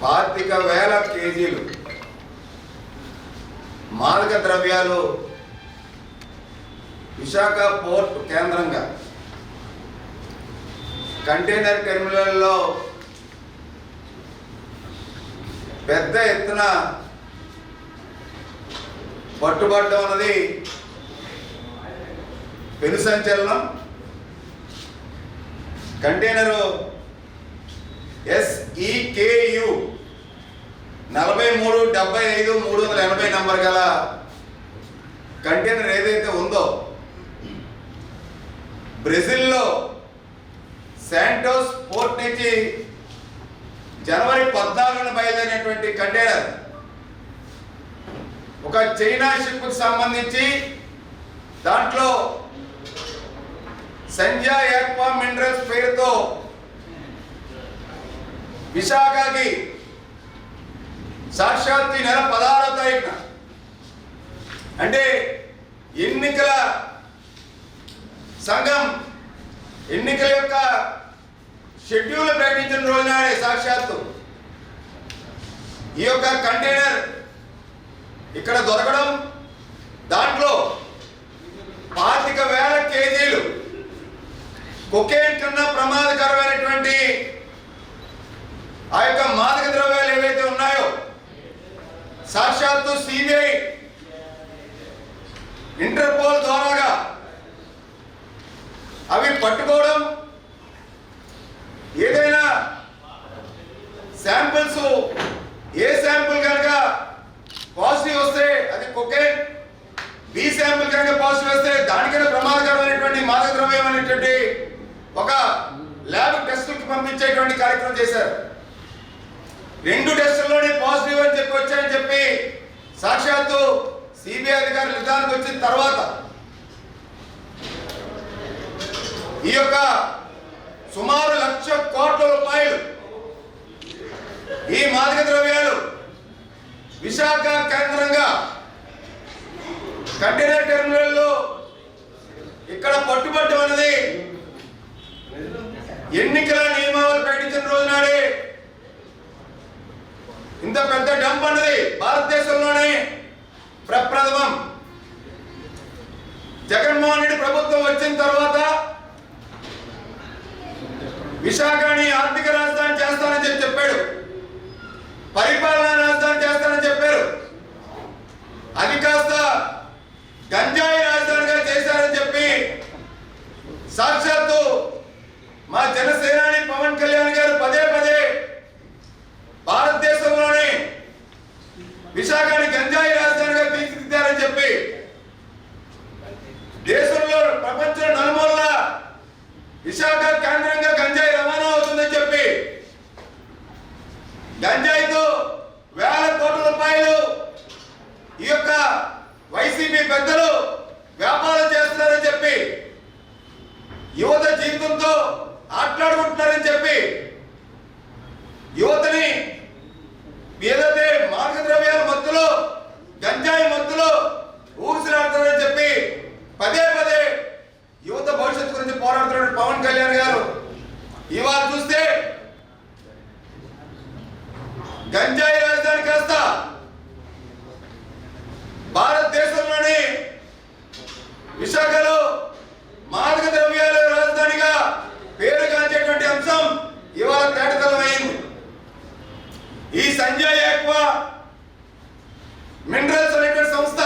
25,000 కేజీలు మాదక ద్రవ్యాలు విశాఖ పోర్ట్ కేంద్రంగా కంటైనర్ టెర్మినల్లో పెద్ద ఎత్తున పట్టుబడడం అన్నది పెను సంచలనం. కంటైనరు SEKU 4375-380 నంబర్ గల కంటైనర్ ఏదైతే ఉందో బ్రెజిల్లో శాంటోస్ పోర్ట్ నుంచి జనవరి 14న బయలుదేరినటువంటి కంటైనర్ ఒక చైనా షిప్కు సంబంధించి దాంట్లో సంజయ్ ఆక్వా మినరల్స్ పేరుతో విశాఖకి సాక్షాత్ ఈ నెల 16వ తారీఖున అంటే ఎన్నికల సంఘం ఎన్నికల యొక్క షెడ్యూల్ ప్రకటించిన రోజునాడే సాక్షాత్తు ఈ యొక్క కంటైనర్ ఇక్కడ దొరకడం, దాంట్లో 25,000 కేజీలు కొకైన్ కన్నా ప్రమాదకరమైనటువంటి ఆ యొక్క మాదక ద్రవ్యాలు ఏవైతే ఉన్నాయో సాక్షాత్తు CBI ఇంటర్పోల్ ద్వారాగా అవి పట్టుకోవడం, ఏదైనా శాంపిల్స్ ఏ శాంపిల్ కనుక పాజిటివ్ వస్తే అది కొకైన్, B శాంపిల్ కనుక పాజిటివ్ వస్తే దానికైనా ప్రమాదకరమైనటువంటి మాదక ద్రవ్యం అనేటువంటి ఒక ల్యాబ్ టెస్టులకు పంపించేటువంటి కార్యక్రమం చేశారు. 2 టెస్టుల్లోనే పాజిటివ్ అని చెప్పి వచ్చాయని చెప్పి సాక్షాత్తు CBI అధికారులు నిర్ధారణకు వచ్చిన తర్వాత ఈ యొక్క సుమారు 1,00,000 కోట్ల రూపాయలు ఈ మాదక ద్రవ్యాలు విశాఖ కేంద్రంగా కంటైనర్ టెర్మినల్లో ఇక్కడ పట్టుబట్టం అనేది ఎన్నికల నియమావళి ప్రకటించిన రోజునాడే ఇంత పెద్ద డంప్ అన్నది భారతదేశంలోనే ప్రప్రథమం. జగన్మోహన్ రెడ్డి ప్రభుత్వం వచ్చిన తర్వాత విశాఖని ఆర్థిక రాజధాని చేస్తానని చెప్పాడు, పరిపాలనా రాజధాని చేస్తానని చెప్పారు. అది కాస్త గంజాయి రాజధానిగా చేశారని చెప్పి సాక్షాత్తు మా జనసేనాని పవన్ కళ్యాణ్ గారు పదే భారతదేశంలోనే విశాఖని గంజాయి రాజధానిగా తీర్చిదిద్దారని చెప్పి దేశంలో ప్రపంచం నలుమూలల విశాఖ కేంద్రంగా గంజాయి రవాణా అవుతుందని చెప్పి గంజాయితో 1,000 కోట్ల రూపాయలు ఈ యొక్క వైసీపీ పెద్దలు వ్యాపారం చేస్తున్నారని చెప్పి యువత జీవితంతో ఆటలాడుకుంటున్నారని చెప్పి యువతని ఏదైతే మాదక ద్రవ్యాల మత్తులో గంజాయి మత్తులో ఊగిసలాడుతున్నారని చెప్పి పదే యువత భవిష్యత్తు గురించి పోరాడుతున్న పవన్ కళ్యాణ్ గారు ఇవాళ చూస్తే గంజాయి రాజధాని కాస్త భారతదేశంలోని విశాఖలో మాదక ద్రవ్యాల రాజధానిగా పేరుగాంచేటువంటి అంశం ఇవాళ తేటతెల్లమైంది. ఈ సంజయ్ ఆక్వా మినరల్స్ అనేటువంటి సంస్థ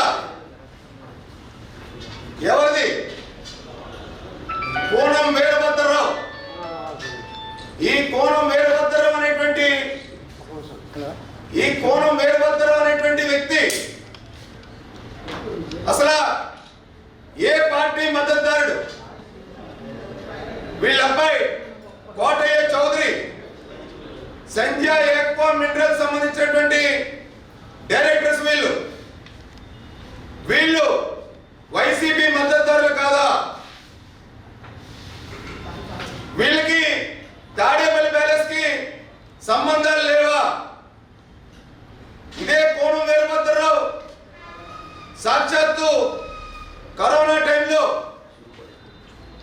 ఎవరిది? కోనం వీరభద్రరావు. ఈ కోనం వీరభద్రరావు అనేటువంటి వ్యక్తి అసలు ఏ పార్టీ మద్దతుదారుడు? వీళ్ళ అబ్బాయి కోటయ్య చౌదరి సంజయ్ ఆక్వా మినరల్స్ సంబంధించినటువంటి డైరెక్టర్స్. వీళ్ళు వైసీపీ మద్దతుదారులు కాదా? వీళ్ళకి తాడేపల్లి ప్యాలెస్ కి సంబంధాలు లేవా? ఇదే కోనం వీరభద్రరావు సాక్షాత్తు కరోనా టైంలో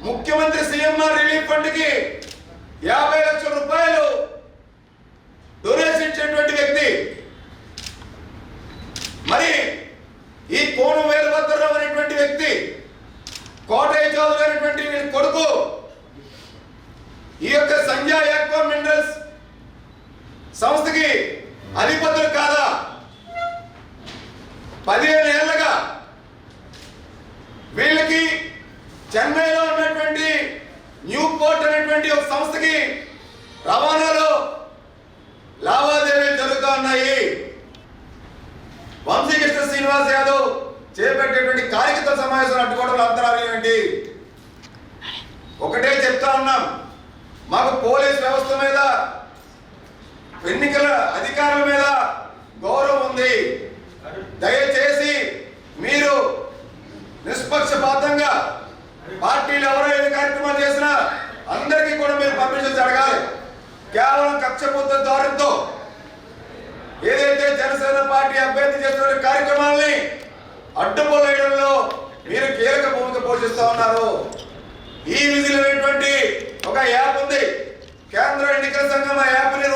ముఖ్యమంత్రి CMR రిలీఫ్ ఫండ్ కి 50 లక్షల రూపాయలు డొనేషన్ ఇచ్చేటువంటి ఎన్నికల అధికారుల మీద గౌరవం ఉంది. దయచేసి మీరు నిష్పక్షపాతంగా పార్టీలు ఎవరైతే కార్యక్రమాలు చేసినా అందరికీ కూడా మీరు పర్మిషన్స్ అడగాలి. కేవలం కక్షపూరిత దారులతో ఏదైతే జనసేన పార్టీ అభ్యర్థి చేస్తున్న కార్యక్రమాలని అడ్డుపోలేయడంలో మీరు కీలక భూమిక పోషిస్తా ఉన్నారు. ఈ విజిల్ అనేటువంటి ఒక యాప్ ఉంది. కేంద్ర ఎన్నికల సంఘం ఆ యాప్ ని